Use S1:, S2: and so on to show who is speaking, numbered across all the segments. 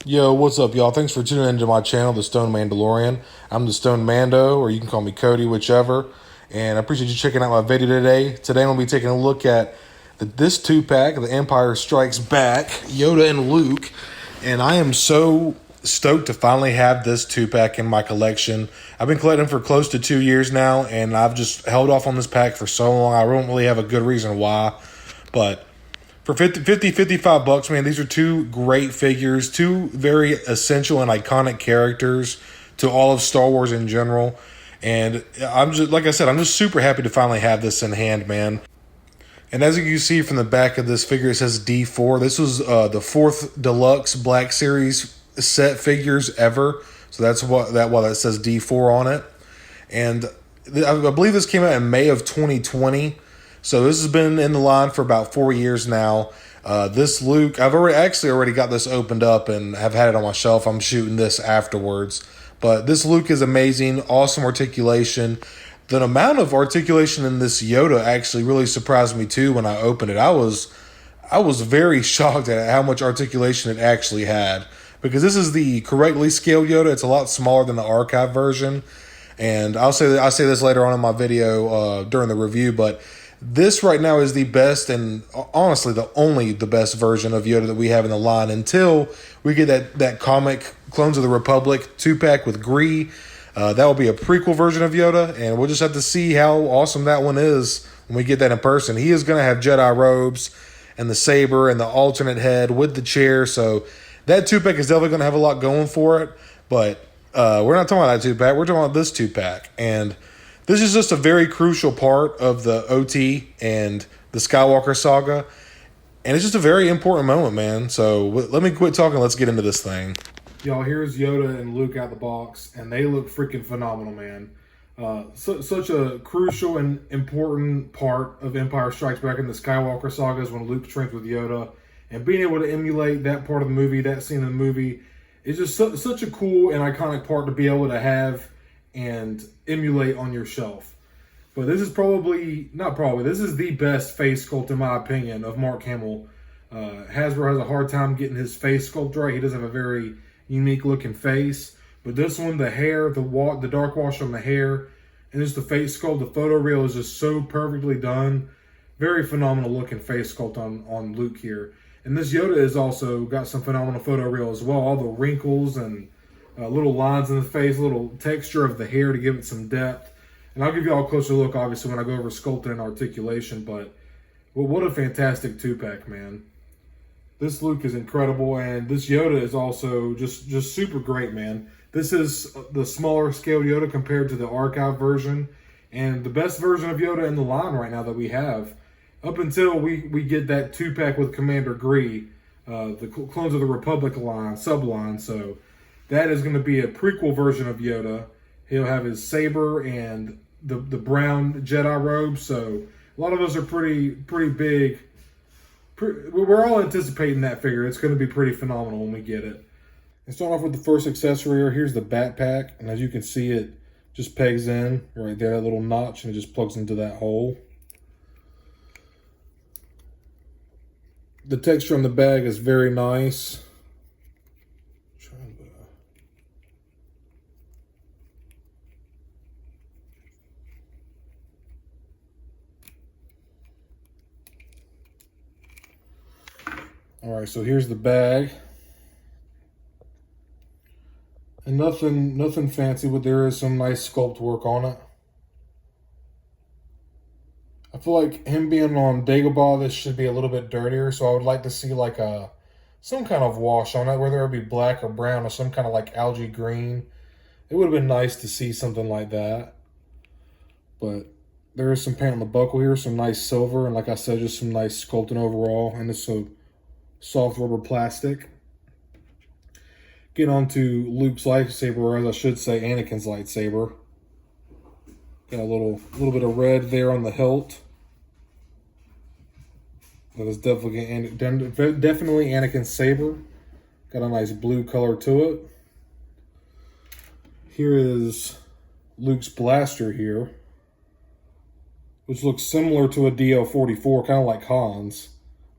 S1: Yo, what's up, y'all? Thanks for tuning into my channel, The Stone Mandalorian. I'm The Stone Mando, or you can call me Cody, whichever. And I appreciate you checking out my video today. Today I'm going to be taking a look at this 2-pack, The Empire Strikes Back, Yoda and Luke. And I am so stoked to finally have this 2-pack in my collection. I've been collecting for close to 2 years now, and I've just held off on this pack for so long. I don't really have a good reason why, but for 55 bucks, man, these are two great figures, two very essential and iconic characters to all of Star Wars in general. And I'm just, like I said, I'm just super happy to finally have this in hand, man. And as you can see from the back of this figure, it says D4. This was the 4th deluxe Black Series set figures ever. So that's why that says D4 on it. And I believe this came out in May of 2020. So this has been in the line for about 4 years now. This Luke, I've already got this opened up and have had it on my shelf. I'm shooting this afterwards. But this Luke is amazing, awesome articulation. The amount of articulation in this Yoda actually really surprised me too when I opened it. I was very shocked at how much articulation it actually had, because this is the correctly scaled Yoda. It's a lot smaller than the archive version. And I'll say this later on in my video during the review, but this right now is the best and honestly the best version of Yoda that we have in the line until we get that comic Clones of the Republic 2-pack with Gree. That will be a prequel version of Yoda, and we'll just have to see how awesome that one is when we get that in person. He is going to have Jedi robes and the saber and the alternate head with the chair, so that 2-pack is definitely going to have a lot going for it, but we're not talking about that 2-pack. We're talking about this 2-pack, and this is just a very crucial part of the OT and the Skywalker saga, and it's just a very important moment, man. So let me quit talking. Let's get into this thing. Y'all, here's Yoda and Luke out the box, and they look freaking phenomenal, man. Such a crucial and important part of Empire Strikes Back in the Skywalker saga is when Luke trains with Yoda, and being able to emulate that part of the movie, that scene in the movie, is just such a cool and iconic part to be able to have and emulate on your shelf. But this is this is the best face sculpt in my opinion of Mark Hamill. Hasbro has a hard time getting his face sculpt right. He doesn't have a very unique looking face. But this one, the hair, the dark wash on the hair, and just the face sculpt, the photo reel is just so perfectly done. Very phenomenal looking face sculpt on Luke here. And this Yoda has also got some phenomenal photo reel as well. All the wrinkles and little lines in the face, little texture of the hair to give it some depth. And I'll give you all a closer look, obviously, when I go over sculpting and articulation. But well, what a fantastic 2-pack, man. This Luke is incredible, and this Yoda is also just super great, man. This is the smaller scale Yoda compared to the archive version, and the best version of Yoda in the line right now that we have, up until we get that 2-pack with Commander Gree, the Clones of the Republic line, subline. So that is going to be a prequel version of Yoda. He'll have his saber and the brown Jedi robe. So a lot of us are pretty big. We're all anticipating that figure. It's going to be pretty phenomenal when we get it. And start off with the first accessory here. Here's the backpack. And as you can see, it just pegs in right there, that little notch, and it just plugs into that hole. The texture on the bag is very nice. All right, so here's the bag. And nothing fancy, but there is some nice sculpt work on it. I feel like him being on Dagobah, this should be a little bit dirtier, so I would like to see like some kind of wash on it, whether it be black or brown or some kind of like algae green. It would have been nice to see something like that. But there is some paint on the buckle here, some nice silver, and like I said, just some nice sculpting overall, and it's a soft rubber plastic. Get on to Luke's lightsaber, or as I should say, Anakin's lightsaber. Got a little bit of red there on the hilt. That is definitely Anakin's saber. Got a nice blue color to it. Here is Luke's blaster here, which looks similar to a DL-44, kind of like Han's,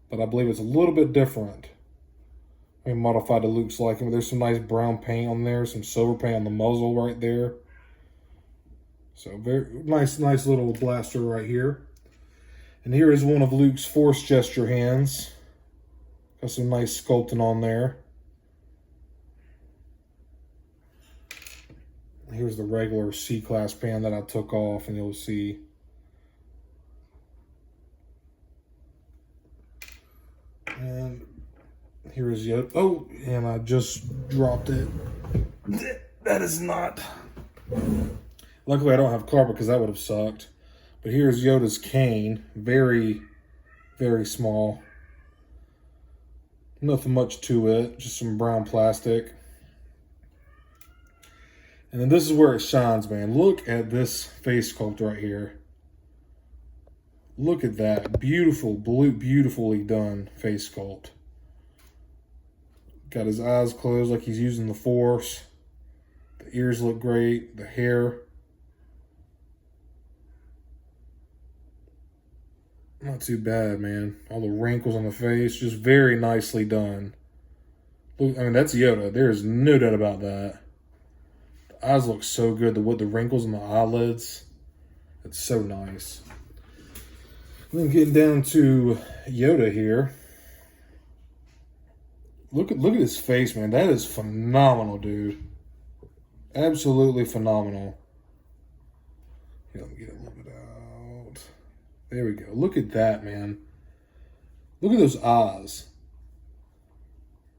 S1: but I believe it's a little bit different. I mean, modified to Luke's liking, but there's some nice brown paint on there, some silver paint on the muzzle right there. So very nice little blaster right here. And here is one of Luke's Force gesture hands. Got some nice sculpting on there. Here's the regular C-class pan that I took off, and you'll see. And here is Yoda. Oh, and I just dropped it. That is not. Luckily, I don't have carpet because that would have sucked. But here's Yoda's cane. Very, very small. Nothing much to it. Just some brown plastic. And then this is where it shines, man. Look at this face sculpt right here. Look at that. Beautiful, beautifully done face sculpt. Got his eyes closed like he's using the Force. The ears look great. The hair. Not too bad, man. All the wrinkles on the face, just very nicely done. Look, I mean, that's Yoda. There's no doubt about that. The eyes look so good. With the wrinkles on the eyelids, it's so nice. And then getting down to Yoda here. Look at his face, man. That is phenomenal, dude. Absolutely phenomenal. Here, let me get a little bit out. There we go. Look at that, man. Look at those eyes.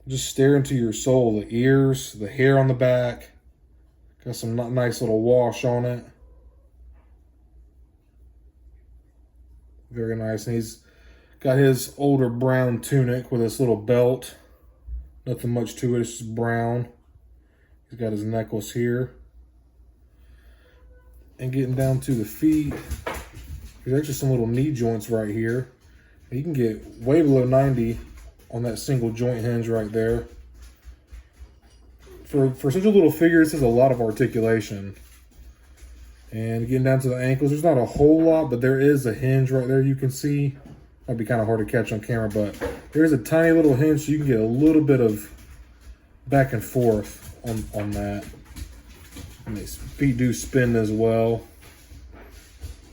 S1: Just stare into your soul. The ears, the hair on the back. Got some nice little wash on it. Very nice. And he's got his older brown tunic with this little belt. Nothing much to it. It's just brown. He's got his necklace here. And getting down to the feet. There's actually some little knee joints right here. You can get way below 90 on that single joint hinge right there. For such a little figure, this is a lot of articulation. And getting down to the ankles, there's not a whole lot, but there is a hinge right there you can see. Might be kind of hard to catch on camera, but there's a tiny little hinge so you can get a little bit of back and forth on that. And these feet do spin as well.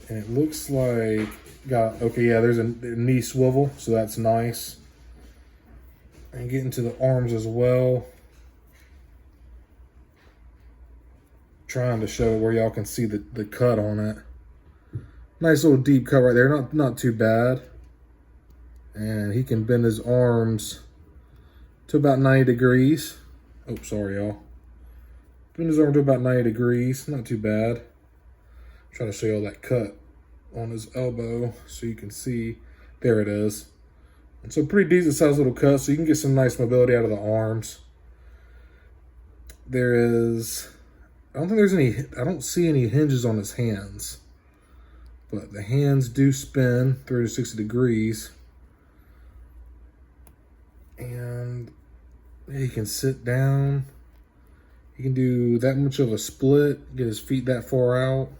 S1: And it looks like, okay, yeah, there's a knee swivel, so that's nice. And getting to the arms as well. Trying to show where y'all can see the cut on it. Nice little deep cut right there, not too bad. And he can bend his arms to about 90 degrees. Oh, sorry, y'all. Bend his arm to about 90 degrees, not too bad. Trying to show you all that cut on his elbow so you can see. There it is. And so pretty decent sized little cut, so you can get some nice mobility out of the arms. There is, I don't see any hinges on his hands, but the hands do spin 360 degrees. And he can sit down. He can do that much of a split, get his feet that far out.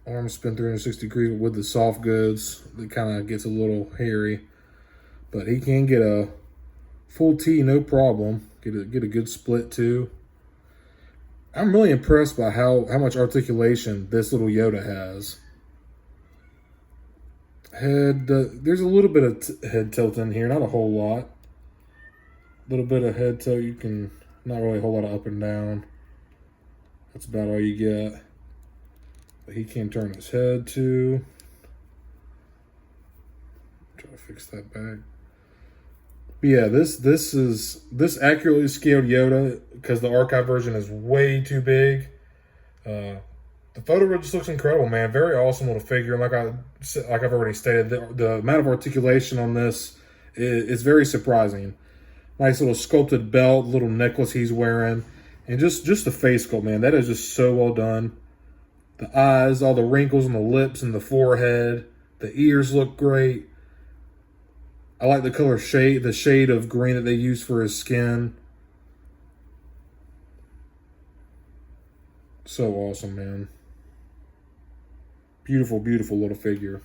S1: Arms spin 360 degrees with the soft goods. It kind of gets a little hairy. But he can get a full T, no problem. Get a good split too. I'm really impressed by how much articulation this little Yoda has. Head, there's a little bit of head tilt in here, not a whole lot. A little bit of head tilt, you can, not really a whole lot of up and down. That's about all you get. But he can turn his head too. Try to fix that back. But yeah, this accurately scaled Yoda, because the archive version is way too big. The photo just looks incredible, man. Very awesome little figure. Like I've already stated, the amount of articulation on this is very surprising. Nice little sculpted belt, little necklace he's wearing, and just the face sculpt, man. That is just so well done. The eyes, all the wrinkles on the lips and the forehead. The ears look great. I like the color shade, the shade of green that they use for his skin. So awesome, man. Beautiful, beautiful little figure.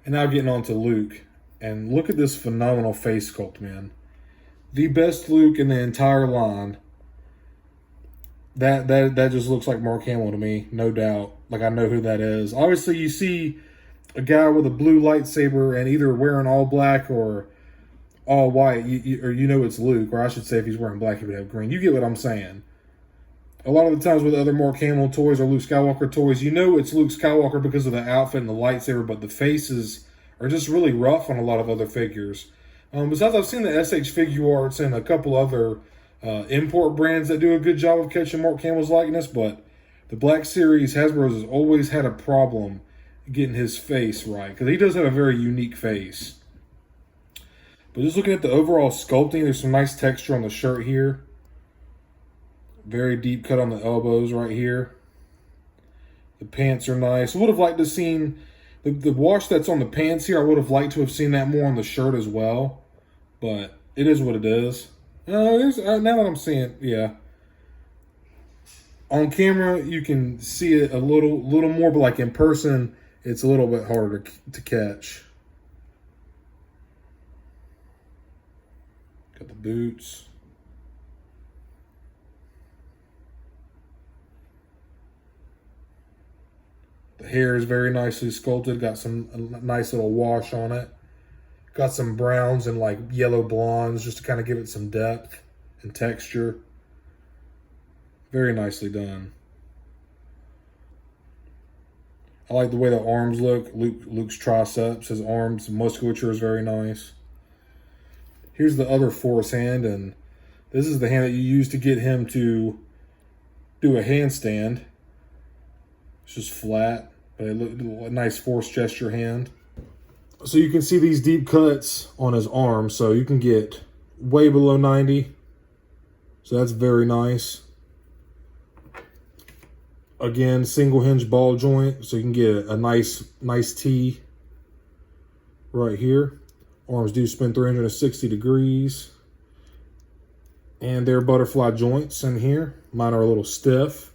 S1: And now getting on to Luke. And look at this phenomenal face sculpt, man. The best Luke in the entire line. That just looks like Mark Hamill to me, no doubt. Like, I know who that is. Obviously, you see a guy with a blue lightsaber and either wearing all black or all white, or you know it's Luke, or I should say if he's wearing black, he would have green. You get what I'm saying. A lot of the times with other Mark Hamill toys or Luke Skywalker toys, you know it's Luke Skywalker because of the outfit and the lightsaber, but the faces are just really rough on a lot of other figures. Besides, I've seen the SH Figure Arts and a couple other import brands that do a good job of catching Mark Hamill's likeness, but the Black Series, Hasbro has always had a problem getting his face right, because he does have a very unique face. But just looking at the overall sculpting, there's some nice texture on the shirt here. Very deep cut on the elbows right here. The pants are nice. I would have liked to have seen the wash that's on the pants here. I would have liked to have seen that more on the shirt as well. But it is what it is. Now that I'm seeing, yeah. On camera, you can see it a little more, but like in person, it's a little bit harder to catch. Got the boots. The hair is very nicely sculpted. Got a nice little wash on it. Got some browns and like yellow blondes just to kind of give it some depth and texture. Very nicely done. I like the way the arms look. Luke's triceps, his arms, musculature is very nice. Here's the other Force hand, and this is the hand that you use to get him to do a handstand. It's just flat, but it looked a nice Force gesture hand. So you can see these deep cuts on his arm, so you can get way below 90. So that's very nice. Again, single hinge ball joint, so you can get a nice T right here. Arms do spin 360 degrees. And they're butterfly joints in here. Mine are a little stiff,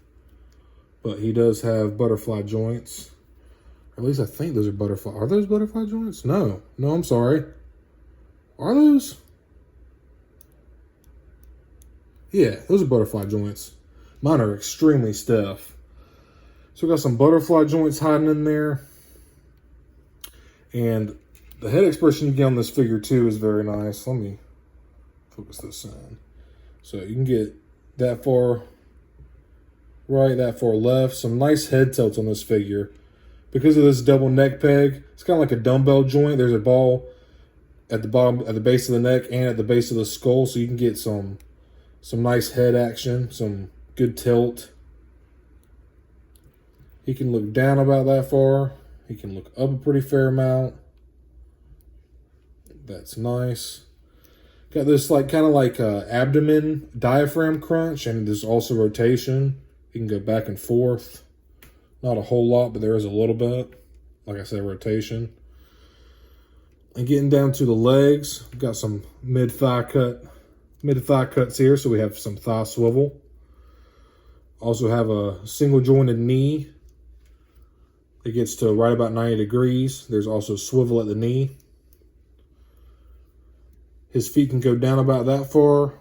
S1: but he does have butterfly joints. Or at least I think those are butterfly. Are those butterfly joints? No, I'm sorry. Are those? Yeah, those are butterfly joints. Mine are extremely stiff. So we got some butterfly joints hiding in there. And the head expression you get on this figure too is very nice. Let me focus this in. So you can get that far right, that far left. Some nice head tilts on this figure. Because of this double neck peg, it's kind of like a dumbbell joint. There's a ball at the bottom, at the base of the neck and at the base of the skull. So you can get some nice head action, some good tilt. He can look down about that far. He can look up a pretty fair amount. That's nice. Got this like kind of like abdomen diaphragm crunch, and there's also rotation. You can go back and forth. Not a whole lot, but there is a little bit. Like I said, rotation. And getting down to the legs, we've got some mid-thigh cuts here, so we have some thigh swivel. Also have a single jointed knee. It gets to right about 90 degrees. There's also swivel at the knee. His feet can go down about that far,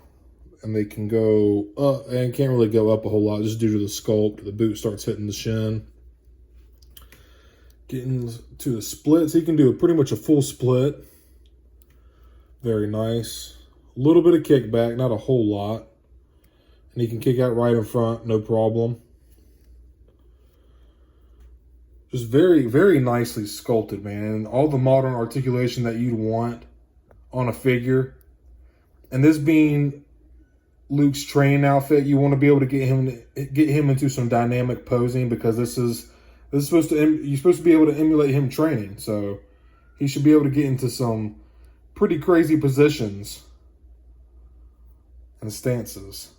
S1: and they can go up, and can't really go up a whole lot just due to the sculpt. The boot starts hitting the shin. Getting to the splits, he can do pretty much a full split. Very nice. A little bit of kickback, not a whole lot. And he can kick out right in front, no problem. Just very, very nicely sculpted, man. And all the modern articulation that you'd want on a figure. And this being Luke's training outfit, you want to be able to get him into some dynamic posing, because this is supposed to, you're supposed to be able to emulate him training. So he should be able to get into some pretty crazy positions and stances.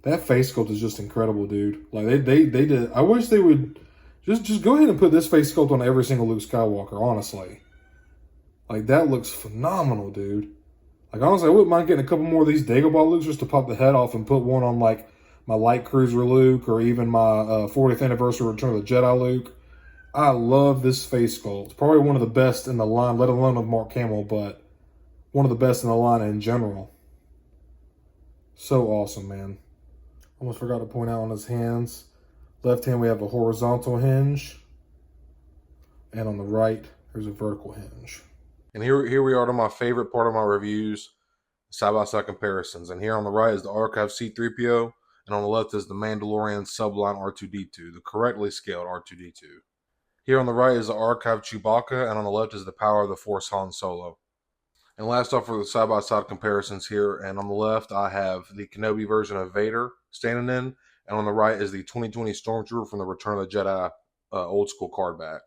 S1: That face sculpt is just incredible, dude. Like they did. I wish they would just go ahead and put this face sculpt on every single Luke Skywalker, honestly. Like, that looks phenomenal, dude. Like, honestly, I wouldn't mind getting a couple more of these Dagobah Lukes just to pop the head off and put one on, like, my Light Cruiser Luke, or even my 40th anniversary Return of the Jedi Luke. I love this face sculpt. Probably one of the best in the line, let alone of Mark Hamill, but one of the best in the line in general. So awesome, man. Almost forgot to point out on his hands. Left hand, we have a horizontal hinge. And on the right, there's a vertical hinge. And here we are to my favorite part of my reviews, side-by-side comparisons. And here on the right is the Archive C-3PO, and on the left is the Mandalorian Subline R2-D2, the correctly scaled R2-D2. Here on the right is the Archive Chewbacca, and on the left is the Power of the Force Han Solo. And last off are the side-by-side comparisons here, and on the left I have the Kenobi version of Vader standing in, and on the right is the 2020 Stormtrooper from the Return of the Jedi old school card back.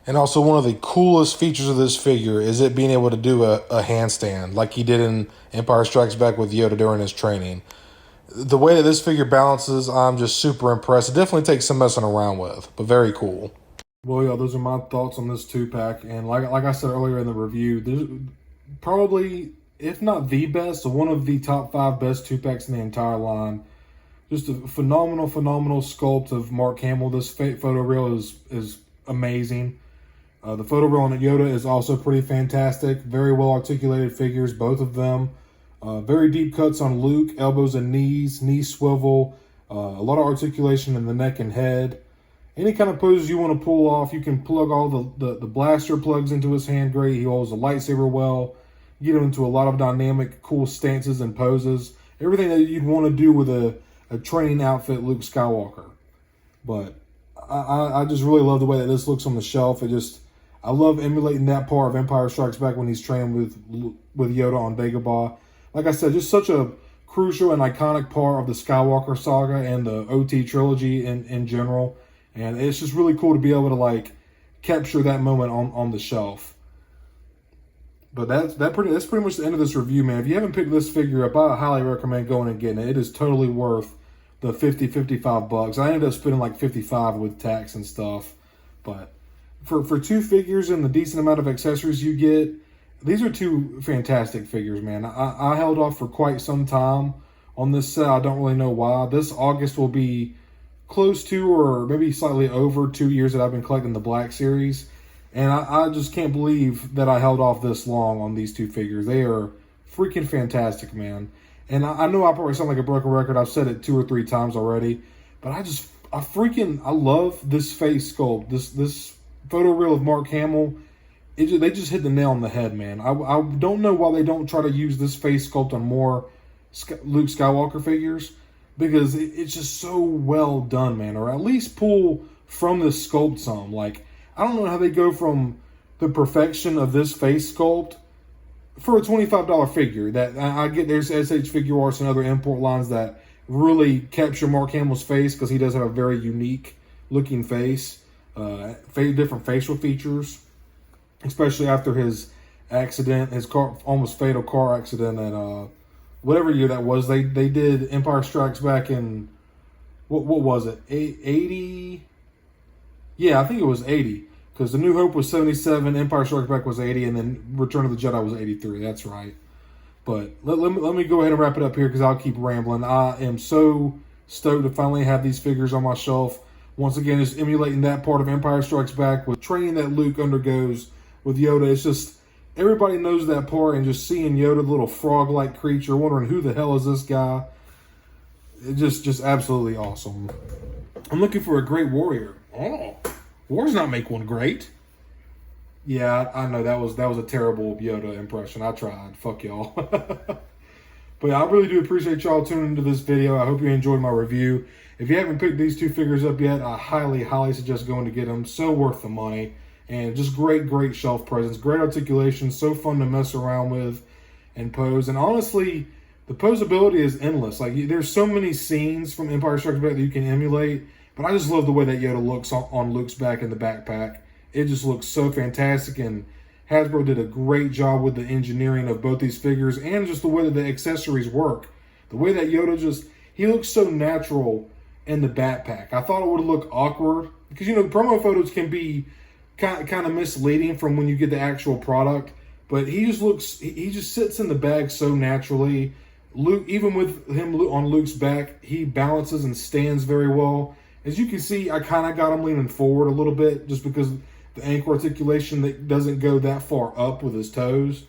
S1: And also one of the coolest features of this figure is it being able to do a handstand like he did in Empire Strikes Back with Yoda during his training. The way that this figure balances, I'm just super impressed. It definitely takes some messing around with, but very cool. Well, yeah, those are my thoughts on this 2-pack. And like I said earlier in the review, there's probably, if not the best, one of the top 5 best 2-packs in the entire line. Just a phenomenal sculpt of Mark Hamill. This photo reel is amazing. The photo reel on Yoda is also pretty fantastic. Very well articulated figures, both of them. Very deep cuts on Luke, elbows and knees, knee swivel. A lot of articulation in the neck and head. Any kind of poses you want to pull off, you can plug all the blaster plugs into his hand great. He holds a lightsaber well. You get him into a lot of dynamic, cool stances and poses. Everything that you'd want to do with a training outfit Luke Skywalker. But I just really love the way that this looks on the shelf. I love emulating that part of Empire Strikes Back when he's training with Yoda on Dagobah. Like I said, just such a crucial and iconic part of the Skywalker saga and the OT trilogy in general. And it's just really cool to be able to like capture that moment on the shelf. But that's pretty much the end of this review, man. If you haven't picked this figure up, I highly recommend going and getting it. It is totally worth the $55. I ended up spending like $55 with tax and stuff. But for 2 figures and the decent amount of accessories you get, these are 2 fantastic figures, man. I held off for quite some time on this set. I don't really know why. This August will be close to or maybe slightly over 2 years that I've been collecting the Black Series. And I just can't believe that I held off this long on these 2 figures. They are freaking fantastic, man. And I know I probably sound like a broken record. I've said it 2 or 3 times already. But I love this face sculpt. This photo reel of Mark Hamill. They just hit the nail on the head, man. I don't know why they don't try to use this face sculpt on more Luke Skywalker figures. Because it's just so well done, man. Or at least pull from this sculpt some. Like, I don't know how they go from the perfection of this face sculpt for a $25 figure. That I get there's SH Figure Arts and other import lines that really capture Mark Hamill's face because he does have a very unique looking face. Different facial features. Especially after his accident, his almost fatal car accident at whatever year that was. They did Empire Strikes Back in, what was it, 80? Yeah, I think it was 80. Because The New Hope was 77, Empire Strikes Back was 80, and then Return of the Jedi was 83. That's right. But let me go ahead and wrap it up here because I'll keep rambling. I am so stoked to finally have these figures on my shelf. Once again, it's emulating that part of Empire Strikes Back with training that Luke undergoes with Yoda. It's just, everybody knows that part, and just seeing Yoda, the little frog-like creature, wondering who the hell is this guy. It's just absolutely awesome. I'm looking for a great warrior. Oh, Wars not make one great. Yeah, I know that was a terrible Yoda impression. I tried. Fuck y'all. But I really do appreciate y'all tuning into this video. I hope you enjoyed my review. If you haven't picked these 2 figures up yet, I highly suggest going to get them. So worth the money. And just great shelf presence. Great articulation. So fun to mess around with and pose. And honestly, the posability is endless. Like, there's so many scenes from Empire Strikes Back that you can emulate. But I just love the way that Yoda looks on Luke's back in the backpack. It just looks so fantastic. And Hasbro did a great job with the engineering of both these figures. And just the way that the accessories work. The way that Yoda he looks so natural in the backpack. I thought it would look awkward. Because, promo photos can be kind of misleading from when you get the actual product, but he just sits in the bag so naturally. Luke, even with him on Luke's back, he balances and stands very well, As you can see, I kind of got him leaning forward a little bit just because the ankle articulation that doesn't go that far up with his toes.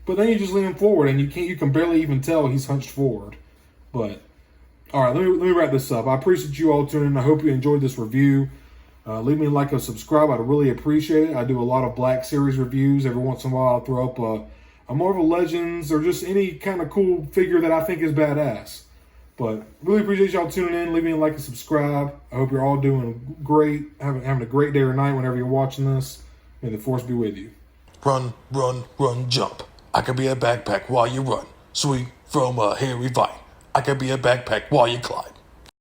S1: But then you just lean him forward, and you can barely even tell he's hunched forward. But all right, let me wrap this up. I appreciate you all tuning in. I hope you enjoyed this review. Leave me a like or subscribe. I'd really appreciate it. I do a lot of Black Series reviews. Every once in a while, I'll throw up a Marvel Legends or just any kind of cool figure that I think is badass. But really appreciate y'all tuning in. Leave me a like and subscribe. I hope you're all doing great, having a great day or night whenever you're watching this. May the Force be with you.
S2: Run, run, run, jump. I can be a backpack while you run. Swing from a hairy vine. I can be a backpack while you climb.